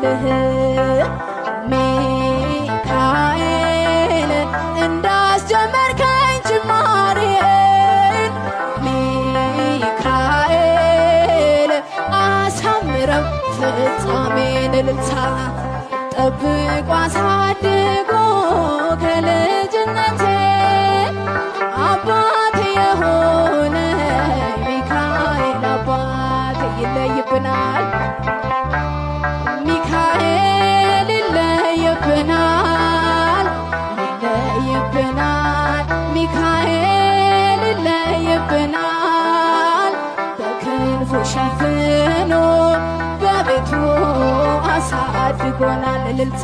ልበልህ ሚካኤል እንዳስጀመርከኝ ጅማሬን ሚካኤል አሳምረው ፍጻሜን እልልታ ጠብቆ አሳድጎ ከልጅነቴ አባቴ የሆነ ሚካኤል አባቴ ይለይብናል ሚካኤል ይለይብናል ይለይብናል ሚካኤል ይለይብናል በክንፉ ሸፍኖ በቤቱ አሳድጎናል እልልታ